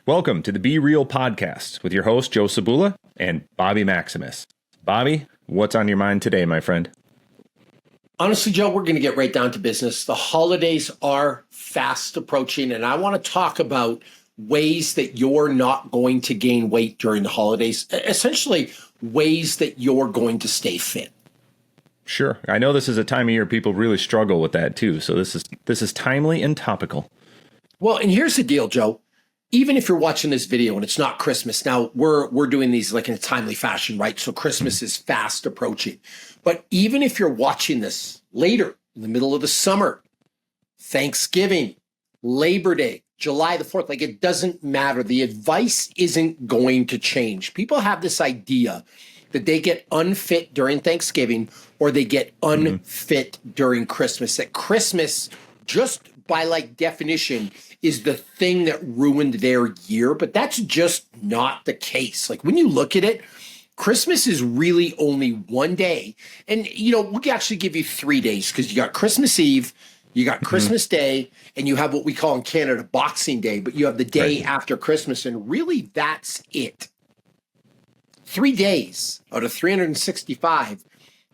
Welcome to the Be Real podcast with your host, Joe Cebula and Bobby Maximus. Bobby, what's on your mind today, my friend? Honestly, Joe, we're going to get right down to business. The holidays are fast approaching, and I want to talk about ways that you're not going to gain weight during the holidays. Essentially, ways that you're going to stay fit. Sure. I know this is a time of year people really struggle with that too, so this is timely and topical. Well, and here's the deal, Joe. Even if you're watching this video and it's not Christmas, now we're doing these like in a timely fashion, right? So Christmas is fast approaching. But even if you're watching this later in the middle of the summer, Thanksgiving, Labor Day, July the 4th, like it doesn't matter. The advice isn't going to change. People have this idea that they get unfit during Thanksgiving or they get unfit during Christmas. That Christmas, just by like definition, is the thing that ruined their year, but that's just not the case. Like when you look at it, Christmas is really only one day. And, you know, we can actually give you 3 days because you got Christmas Eve, you got Christmas Day, and you have what we call in Canada Boxing Day, but you have the day after Christmas. And really that's it. 3 days out of 365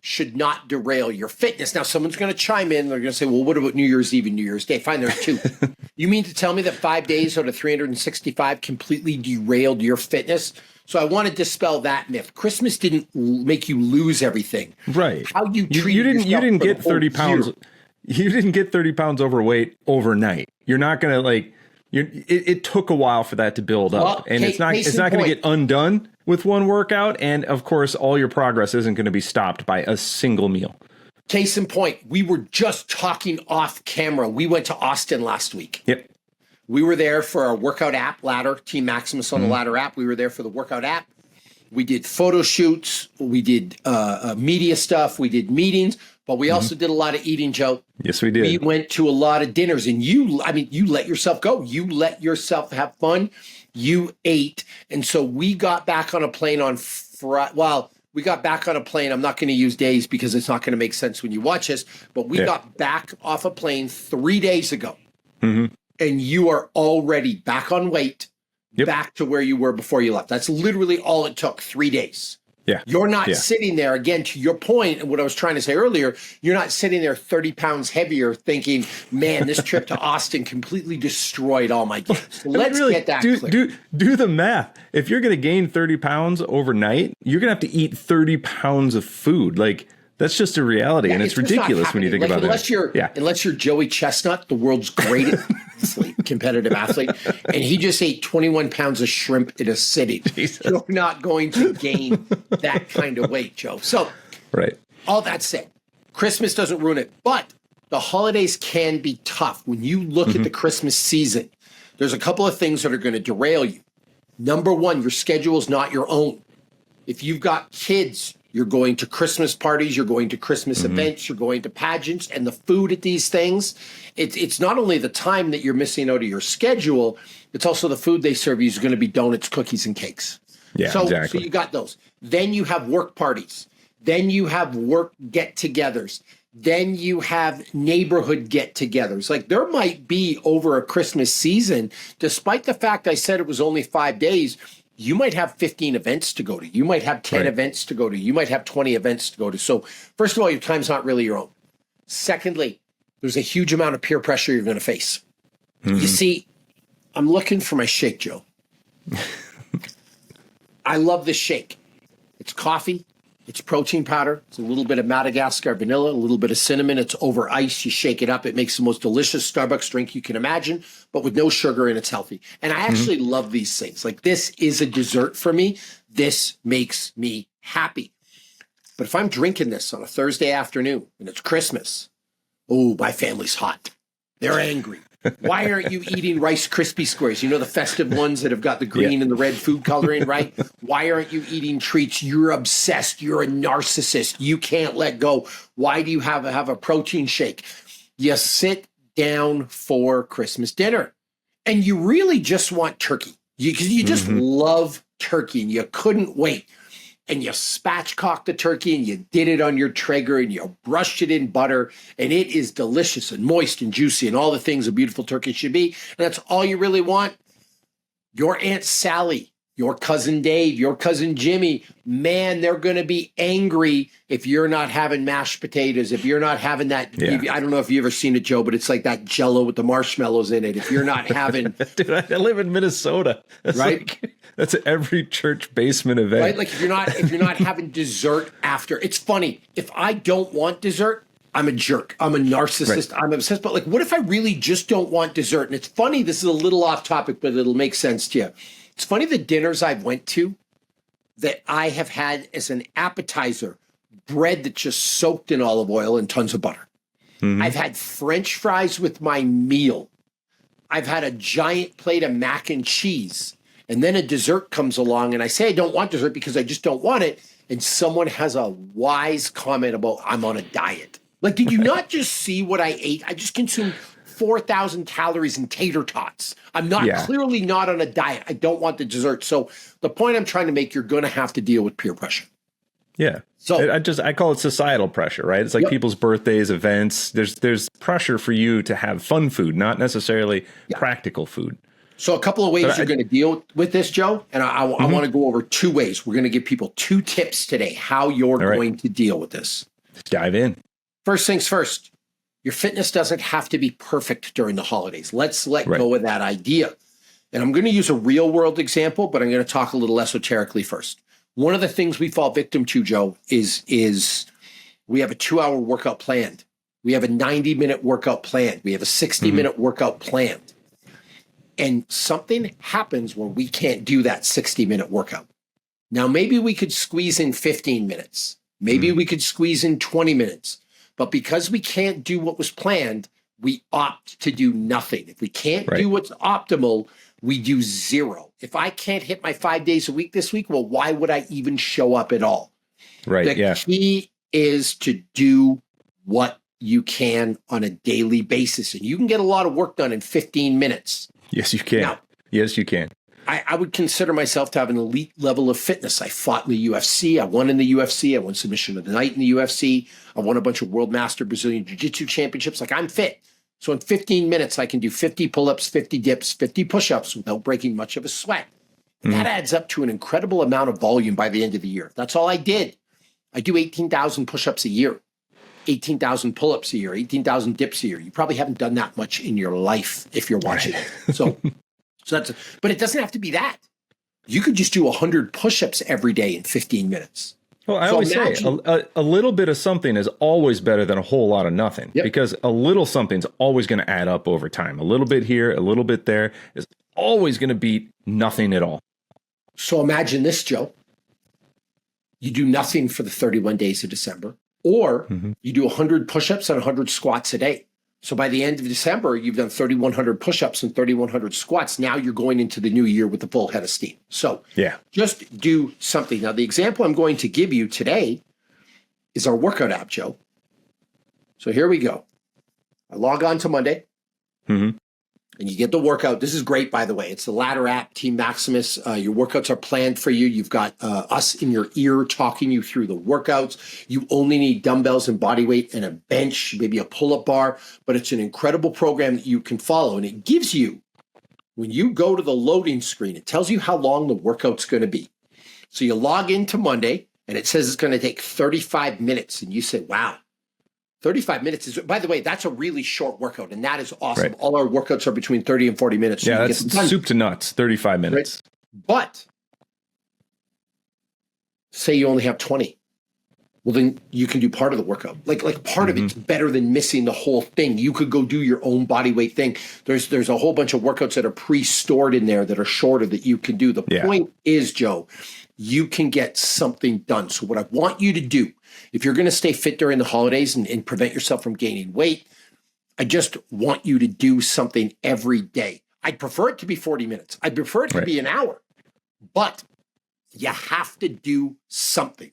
should not derail your fitness. Now, someone's going to chime in. They're going to say, well, what about New Year's Eve and New Year's Day? Fine, there's 2. You mean to tell me that 5 days out of 365 completely derailed your fitness? So I want to dispel that myth. Christmas didn't make you lose everything. Right. How you treat you didn't get 30 pounds. You didn't get 30 pounds overweight overnight. You're not going to like, it took a while for that to build up, and it's not going to get undone with one workout. And of course, all your progress isn't going to be stopped by a single meal. Case in point, we were just talking off camera. We went to Austin last week. Yep. We were there for our workout app, Ladder, Team Maximus on the Ladder app. We were there for the workout app. We did photo shoots. We did media stuff. We did meetings, but we also did a lot of eating, Joe. Yes, we did. We went to a lot of dinners, and you let yourself go. You let yourself have fun. You ate. And so we got back on a plane on Friday. Well, we got back on a plane. I'm not going to use days because it's not going to make sense when you watch this, but we got back off a plane 3 days ago. And you are already back on weight, back to where you were before you left. That's literally all it took, 3 days. Yeah. You're not sitting there, again, to your point, and what I was trying to say earlier, you're not sitting there 30 pounds heavier thinking, man, this trip to Austin completely destroyed all my gains. So let's get that clear. Do the math. If you're going to gain 30 pounds overnight, you're going to have to eat 30 pounds of food. Like, that's just a reality, and it's ridiculous when you think about it. Unless you're Joey Chestnut, the world's greatest competitive athlete, and he just ate 21 pounds of shrimp in a sitting. You're not going to gain that kind of weight, Joe. So, all that said, Christmas doesn't ruin it, but the holidays can be tough. When you look at the Christmas season, there's a couple of things that are going to derail you. Number one, your schedule is not your own. If you've got kids, you're going to Christmas parties, you're going to Christmas events, you're going to pageants, and the food at these things, it's not only the time that you're missing out of your schedule, it's also the food they serve you is going to be donuts, cookies, and cakes. Yeah, so exactly. So you got those. Then you have work parties. Then you have work get-togethers. Then you have neighborhood get-togethers. Like there might be over a Christmas season, despite the fact I said it was only 5 days, you might have 15 events to go to. You might have 10 events to go to. You might have 20 events to go to. So first of all, your time's not really your own. Secondly, there's a huge amount of peer pressure you're going to face. You see, I'm looking for my shake, Joe. I love this shake. It's coffee. It's protein powder. It's a little bit of Madagascar vanilla, a little bit of cinnamon. It's over ice. You shake it up. It makes the most delicious Starbucks drink you can imagine, but with no sugar, and it's healthy. And I actually love these things. Like this is a dessert for me. This makes me happy. But if I'm drinking this on a Thursday afternoon and it's Christmas, oh, my family's hot. They're angry. Why aren't you eating Rice Krispie Squares? You know, the festive ones that have got the green and the red food coloring, right? Why aren't you eating treats? You're obsessed. You're a narcissist. You can't let go. Why do you have a protein shake? You sit down for Christmas dinner and you really just want turkey. You just love turkey and you couldn't wait. And you spatchcocked the turkey and you did it on your Traeger and you brushed it in butter and it is delicious and moist and juicy and all the things a beautiful turkey should be. And that's all you really want. Your Aunt Sally, your cousin Dave, your cousin Jimmy, man, they're going to be angry if you're not having mashed potatoes, if you're not having that. Yeah. I don't know if you've ever seen it, Joe, but it's like that Jello with the marshmallows in it. If you're not having, dude, I live in Minnesota. That's right? That's every church basement event, right? Like if you're not having dessert after. It's funny. If I don't want dessert, I'm a jerk. I'm a narcissist. Right. I'm obsessed. But like, what if I really just don't want dessert? And it's funny. This is a little off topic, but it'll make sense to you. It's funny, the dinners I've went to that I have had as an appetizer, bread that's just soaked in olive oil and tons of butter. Mm-hmm. I've had French fries with my meal. I've had a giant plate of mac and cheese. And then a dessert comes along and I say I don't want dessert because I just don't want it. And someone has a wise comment about I'm on a diet. Like, did you not just see what I ate? I just consumed 4,000 calories in tater tots. I'm not clearly not on a diet. I don't want the dessert. So the point I'm trying to make, you're going to have to deal with peer pressure. Yeah. So I call it societal pressure, right? It's like people's birthdays, events. There's pressure for you to have fun food, not necessarily practical food. So a couple of ways you're going to deal with this, Joe. And I want to go over 2 ways. We're going to give people 2 tips today, how you're going to deal with this. Let's dive in. First things first. Your fitness doesn't have to be perfect during the holidays. Let's let go of that idea. And I'm going to use a real world example, but I'm going to talk a little esoterically first. One of the things we fall victim to, Joe, is we have a 2-hour workout planned. We have a 90-minute workout planned. We have a 60-minute workout planned. And something happens when we can't do that 60-minute workout. Now, maybe we could squeeze in 15 minutes. Maybe we could squeeze in 20 minutes. But because we can't do what was planned, we opt to do nothing. If we can't do what's optimal, we do 0. If I can't hit my 5 days a week this week, well, why would I even show up at all? Right. The key is to do what you can on a daily basis. And you can get a lot of work done in 15 minutes. Yes, you can. Now, yes, you can. I would consider myself to have an elite level of fitness. I fought in the UFC. I won in the UFC. I won Submission of the Night in the UFC. I won a bunch of World Master Brazilian Jiu-Jitsu championships. Like, I'm fit. So in 15 minutes, I can do 50 pull-ups, 50 dips, 50 push-ups without breaking much of a sweat. And that adds up to an incredible amount of volume by the end of the year. That's all I did. I do 18,000 push-ups a year, 18,000 pull-ups a year, 18,000 dips a year. You probably haven't done that much in your life if you're watching it. So that's, but it doesn't have to be that. You could just do 100 push-ups every day in 15 minutes. Well, I always say a little bit of something is always better than a whole lot of nothing, because a little something's always going to add up over time. A little bit here, a little bit there is always going to beat nothing at all. So imagine this, Joe. You do nothing for the 31 days of December, or you do 100 push-ups and 100 squats a day. So by the end of December, you've done 3,100 push-ups and 3,100 squats. Now you're going into the new year with a full head of steam. So just do something. Now, the example I'm going to give you today is our workout app, Joe. So here we go. I log on to Monday, and you get the workout. This is great, by the way. It's the Ladder app, Team Maximus. Your workouts are planned for you. You've got us in your ear talking you through the workouts. You only need dumbbells and body weight and a bench, maybe a pull-up bar, but it's an incredible program that you can follow. And it gives you, when you go to the loading screen, it tells you how long the workout's going to be. So you log into Monday, and it says it's going to take 35 minutes. And you say, wow. 35 minutes is, by the way, that's a really short workout, and that is awesome. Right. All our workouts are between 30 and 40 minutes. So yeah, that's soup to nuts, 35 minutes. Right? But say you only have 20. Well, then you can do part of the workout. Like part of it's better than missing the whole thing. You could go do your own body weight thing. There's a whole bunch of workouts that are pre-stored in there that are shorter that you can do. The point is, Joe, you can get something done. So what I want you to do, if you're going to stay fit during the holidays and prevent yourself from gaining weight, I just want you to do something every day. I'd prefer it to be 40 minutes. I'd prefer it to be an hour. But you have to do something.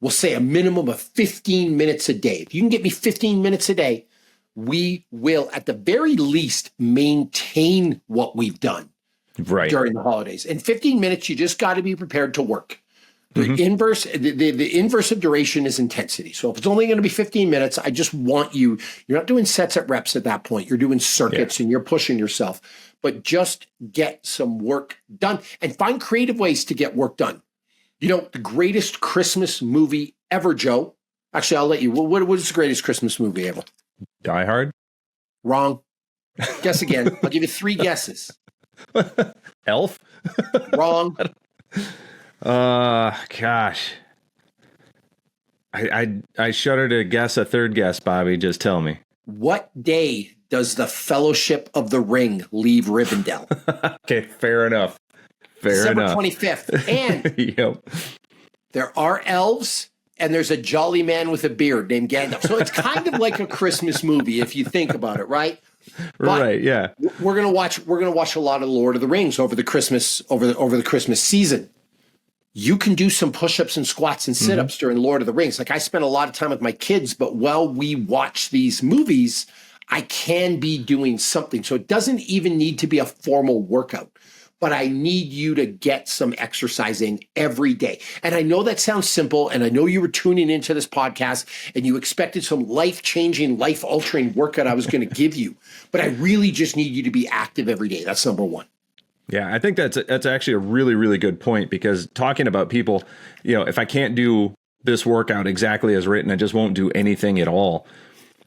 We'll say a minimum of 15 minutes a day. If you can get me 15 minutes a day, we will, at the very least, maintain what we've done during the holidays. In 15 minutes, you just got to be prepared to work. The inverse of duration is intensity. So if it's only going to be 15 minutes, I just want you're not doing sets at reps at that point. You're doing circuits and you're pushing yourself, but just get some work done and find creative ways to get work done. You know, the greatest Christmas movie ever, Joe. Actually, I'll let you. What is the greatest Christmas movie ever? Die Hard? Wrong. Guess again. I'll give you 3 guesses. Elf? Wrong. Gosh. I shudder to guess a third guess, Bobby. Just tell me. What day does the Fellowship of the Ring leave Rivendell? Okay, fair enough. December 25th. And there are elves and there's a jolly man with a beard named Gandalf. So it's kind of like a Christmas movie if you think about it, right? But right, yeah. We're gonna watch a lot of Lord of the Rings over the Christmas season. You can do some push-ups and squats and sit-ups during Lord of the Rings. Like I spend a lot of time with my kids, but while we watch these movies, I can be doing something. So it doesn't even need to be a formal workout, but I need you to get some exercise in every day. And I know that sounds simple, and I know you were tuning into this podcast and you expected some life-changing, life-altering workout I was going to give you, but I really just need you to be active every day. That's number one. Yeah, I think that's actually a really, really good point, because talking about people, if I can't do this workout exactly as written, I just won't do anything at all.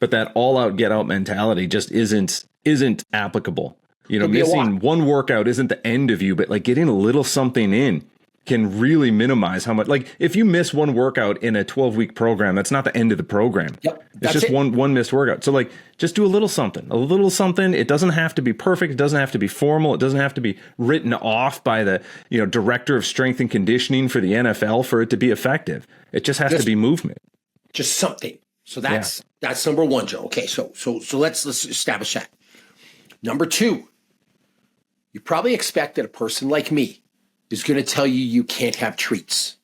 But that all out, get out mentality just isn't applicable. Missing one workout isn't the end of you, but like getting a little something in can really minimize how much, like if you miss one workout in a 12-week program, that's not the end of the program. Yep, it's just one missed workout. So like, just do a little something. It doesn't have to be perfect. It doesn't have to be formal. It doesn't have to be written off by the, director of strength and conditioning for the NFL for it to be effective. It just has to be movement. Just something. So that's number one, Joe. Okay. So let's establish that. Number two, you probably expect that a person like me is going to tell you can't have treats,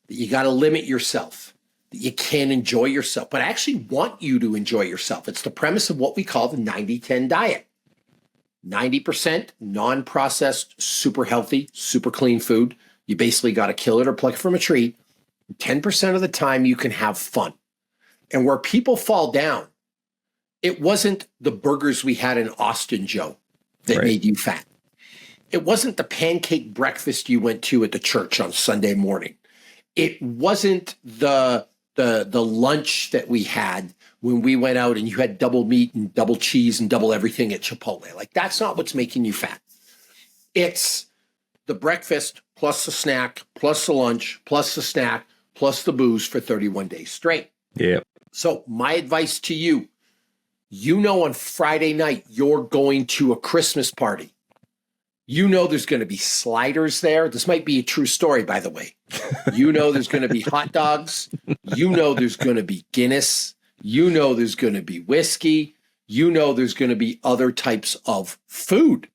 that you got to limit yourself, that you can't enjoy yourself. But I actually want you to enjoy yourself. It's the premise of what we call the 90-10 diet. 90% non-processed, super healthy, super clean food. You basically got to kill it or pluck it from a tree. 10% of the time you can have fun. And where people fall down, it wasn't the burgers we had in Austin, Joe, that made you fat. It wasn't the pancake breakfast you went to at the church on Sunday morning. It wasn't the lunch that we had when we went out and you had double meat and double cheese and double everything at Chipotle. Like, that's not what's making you fat. It's the breakfast plus the snack plus the lunch plus the snack plus the booze for 31 days straight. Yeah. So my advice to you, on Friday night, you're going to a Christmas party. There's going to be sliders there. This might be a true story, by the way. There's going to be hot dogs. There's going to be Guinness. There's going to be whiskey. There's going to be other types of food.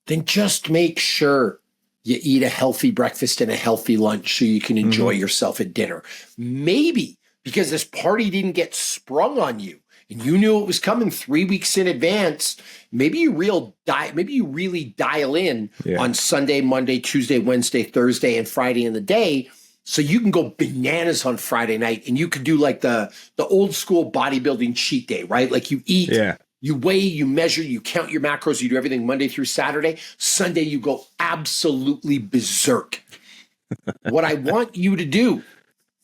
Then just make sure you eat a healthy breakfast and a healthy lunch so you can enjoy yourself at dinner. Maybe because this party didn't get sprung on you, and you knew it was coming 3 weeks in advance, maybe you really dial in on Sunday, Monday, Tuesday, Wednesday, Thursday, and Friday in the day, so you can go bananas on Friday night, and you could do like the old school bodybuilding cheat day, right? Like you eat, you weigh, you measure, you count your macros, you do everything Monday through Saturday. Sunday, you go absolutely berserk. What I want you to do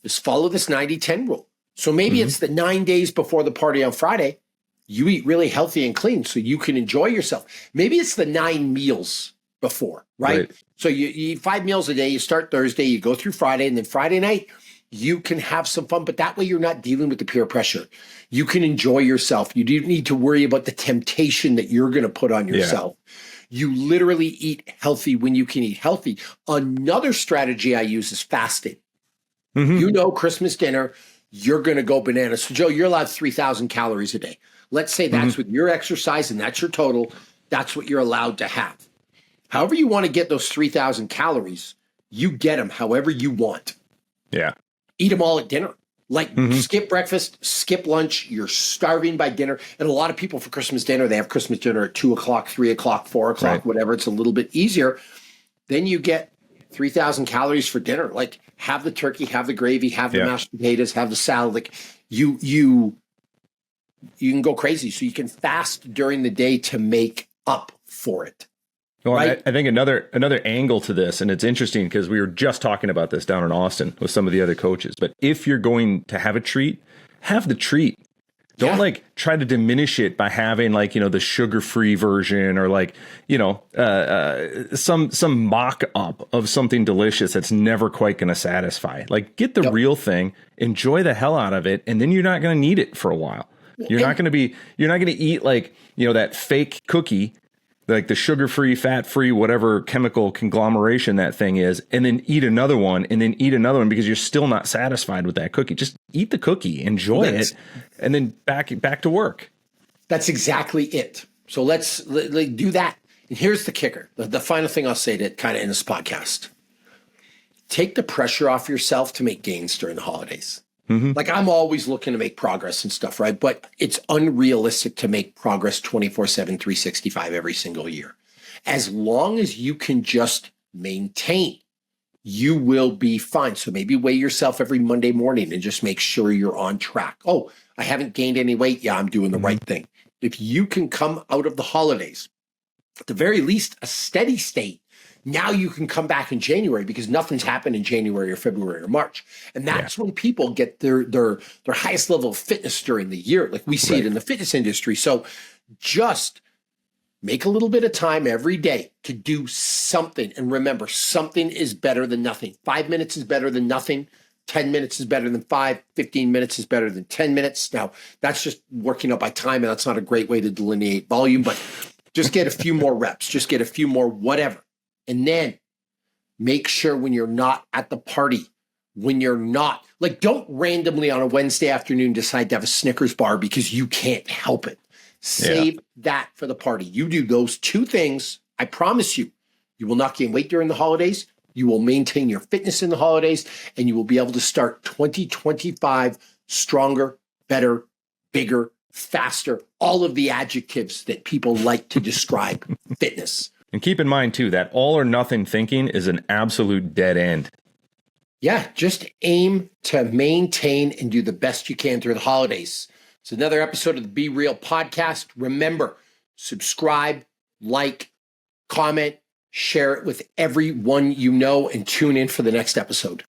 is follow this 90-10 rule. So maybe it's the 9 days before the party on Friday, you eat really healthy and clean so you can enjoy yourself. Maybe it's the 9 meals before, right? So you eat 5 meals a day, you start Thursday, you go through Friday, and then Friday night, you can have some fun, but that way you're not dealing with the peer pressure. You can enjoy yourself. You don't need to worry about the temptation that you're going to put on yourself. You literally eat healthy when you can eat healthy. Another strategy I use is fasting. Christmas dinner, you're going to go bananas. So Joe, you're allowed 3,000 calories a day. Let's say that's with your exercise and that's your total. That's what you're allowed to have. However you want to get those 3,000 calories, you get them however you want. Yeah. Eat them all at dinner. Like skip breakfast, skip lunch. You're starving by dinner. And a lot of people for Christmas dinner, they have Christmas dinner at 2 o'clock, 3 o'clock, 4 o'clock, whatever. It's a little bit easier. Then you get 3,000 calories for dinner. Like, have the turkey, have the gravy, have the mashed potatoes, have the salad. Like, you can go crazy. So you can fast during the day to make up for it. Well, right? I think another angle to this, and it's interesting because we were just talking about this down in Austin with some of the other coaches, but if you're going to have a treat, have the treat. Don't like try to diminish it by having like, the sugar-free version or like, some mock up of something delicious that's never quite going to satisfy. Like, get the real thing, enjoy the hell out of it, and then you're not going to need it for a while. You're not going to eat like, that fake cookie, like the sugar-free, fat-free, whatever chemical conglomeration that thing is, and then eat another one and then eat another one because you're still not satisfied with that cookie. Just eat the cookie, enjoy it, and then back to work. That's exactly it. So let's do that. And here's the kicker. The final thing I'll say to kind of end this podcast. Take the pressure off yourself to make gains during the holidays. Mm-hmm. Like, I'm always looking to make progress and stuff, right? But it's unrealistic to make progress 24/7, 365 every single year. As long as you can just maintain, you will be fine. So maybe weigh yourself every Monday morning and just make sure you're on track. Oh, I haven't gained any weight. Yeah, I'm doing the right thing. If you can come out of the holidays, at the very least, a steady state, now you can come back in January because nothing's happened in January or February or March. And that's when people get their highest level of fitness during the year. Like, we see it in the fitness industry. So just make a little bit of time every day to do something. And remember, something is better than nothing. 5 minutes is better than nothing. 10 minutes is better than 5. 15 minutes is better than 10 minutes. Now, that's just working out by time, and that's not a great way to delineate volume, but just get a few more reps. Just get a few more whatever. And then make sure when you're not at the party, when you're not, like, don't randomly on a Wednesday afternoon decide to have a Snickers bar because you can't help it. Save that for the party. You do those two things. I promise you, you will not gain weight during the holidays. You will maintain your fitness in the holidays, and you will be able to start 2025 stronger, better, bigger, faster, all of the adjectives that people like to describe fitness. And keep in mind, too, that all or nothing thinking is an absolute dead end. Yeah, just aim to maintain and do the best you can through the holidays. It's another episode of the Be Real podcast. Remember, subscribe, like, comment, share it with everyone you know, and tune in for the next episode.